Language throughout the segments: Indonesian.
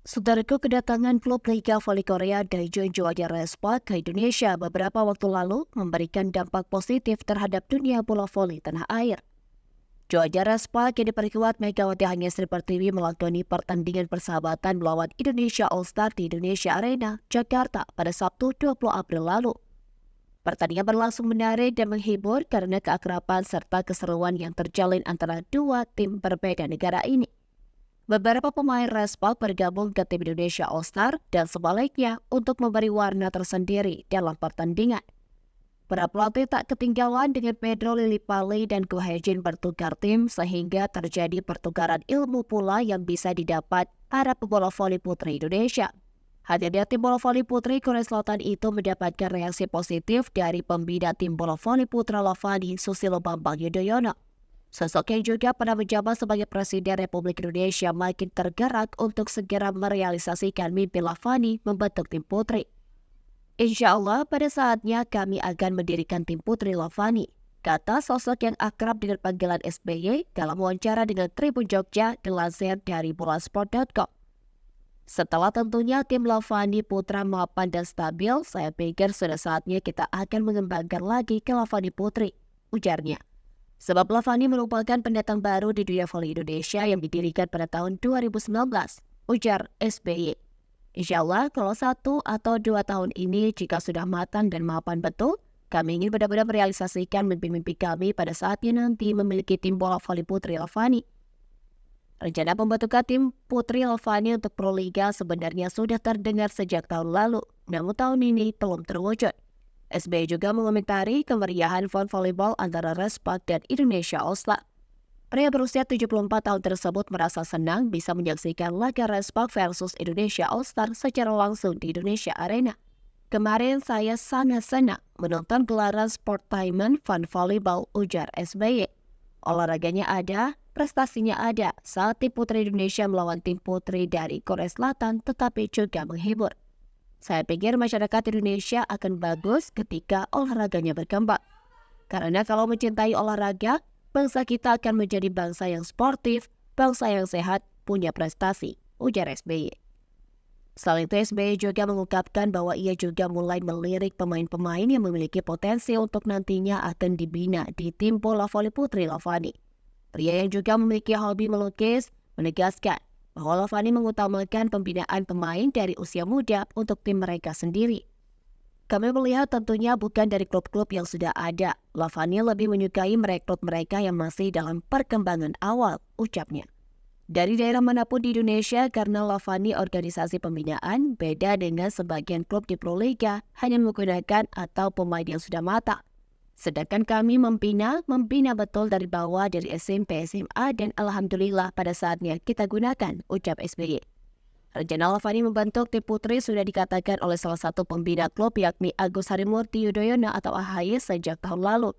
Saudaraku, kedatangan klub Liga Voli Korea Daejeon Jeonju Respa ke Indonesia beberapa waktu lalu memberikan dampak positif terhadap dunia bola voli tanah air. Jeonju Respa kini diperkuat Megawati Hanya Sri Pertiwi melakoni pertandingan persahabatan melawan Indonesia All Star di Indonesia Arena, Jakarta pada Sabtu 20 April lalu. Pertandingan berlangsung menarik dan menghibur karena keakraban serta keseruan yang terjalin antara dua tim berbeda negara ini. Beberapa pemain Respa bergabung ke tim Indonesia All Star dan sebaliknya untuk memberi warna tersendiri dalam pertandingan. Para pelatih tak ketinggalan dengan Pedro Lillipali dan Ko Hae-jin bertukar tim sehingga terjadi pertukaran ilmu pula yang bisa didapat para pebola voli putri Indonesia. Hadirnya tim bola voli putri Korea Selatan itu mendapatkan reaksi positif dari pembina tim bola voli putra Lavani Susilo Bambang Yudhoyono. Sosok yang juga pernah menjabat sebagai Presiden Republik Indonesia makin tergerak untuk segera merealisasikan mimpi Lavani membentuk tim putri. Insya Allah pada saatnya kami akan mendirikan tim putri Lavani, kata sosok yang akrab dengan panggilan SBY dalam wawancara dengan Tribun Jogja dilansir dari bolasport.com. Setelah tentunya tim Lavani putra mapan dan stabil, saya pikir sudah saatnya kita akan mengembangkan lagi ke Lavani putri, ujarnya. Sebab Lavani merupakan pendatang baru di dunia voli Indonesia yang didirikan pada tahun 2019, ujar SBY. Insya Allah kalau 1 atau 2 tahun ini jika sudah matang dan mapan betul, kami ingin benar-benar merealisasikan mimpi-mimpi kami pada saatnya nanti memiliki tim bola voli putri Lavani. Rencana pembentukan tim putri Lavani untuk Proliga sebenarnya sudah terdengar sejak tahun lalu, namun tahun ini belum terwujud. SBY juga mengomentari kemeriahan fun volleyball antara Respa dan Indonesia All Star. Pria berusia 74 tahun tersebut merasa senang bisa menyaksikan laga Respa versus Indonesia All Star secara langsung di Indonesia Arena. Kemarin saya sangat senang menonton gelaran Sportainment Fun Volleyball, ujar SBY. Olahraganya ada, prestasinya ada saat tim putri Indonesia melawan tim putri dari Korea Selatan tetapi juga menghibur. Saya pikir masyarakat Indonesia akan bagus ketika olahraganya berkembang. Karena kalau mencintai olahraga, bangsa kita akan menjadi bangsa yang sportif, bangsa yang sehat, punya prestasi, ujar SBY. Selain itu, SBY juga mengungkapkan bahwa ia juga mulai melirik pemain-pemain yang memiliki potensi untuk nantinya akan dibina di tim bola voli putri Lavani. Pria yang juga memiliki hobi melukis menegaskan bahwa Lavani mengutamakan pembinaan pemain dari usia muda untuk tim mereka sendiri. Kami melihat tentunya bukan dari klub-klub yang sudah ada. Lavani lebih menyukai merekrut mereka yang masih dalam perkembangan awal, ucapnya. Dari daerah manapun di Indonesia karena Lavani organisasi pembinaan beda dengan sebagian klub di Proliga hanya menggunakan atau pemain yang sudah matang. Sedangkan kami membina betul dari bawah dari SMP, SMA dan alhamdulillah pada saatnya kita gunakan, ucap SBY. Rencana Lavani membentuk tim putri sudah dikatakan oleh salah satu pembina klub yakni Agus Harimurti Yudhoyono atau AHY sejak tahun lalu.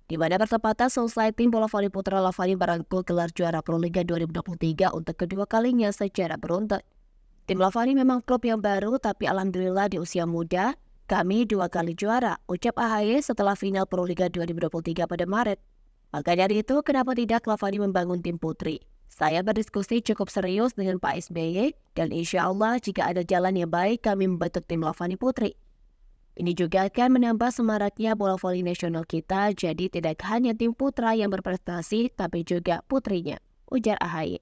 Di mana bertepatan selesai tim bola voli putra Lavani merangkul gelar juara Proliga 2023 untuk kedua kalinya secara beruntun. Tim Lavani memang klub yang baru tapi alhamdulillah di usia muda, kami 2 kali juara, ucap AHY setelah final Proliga 2023 pada Maret. Maka dari itu, kenapa tidak Lavani membangun tim putri? Saya berdiskusi cukup serius dengan Pak SBY, dan insya Allah jika ada jalan yang baik, kami membentuk tim Lavani putri. Ini juga akan menambah semaraknya bola voli nasional kita, jadi tidak hanya tim putra yang berprestasi, tapi juga putrinya, ujar AHY.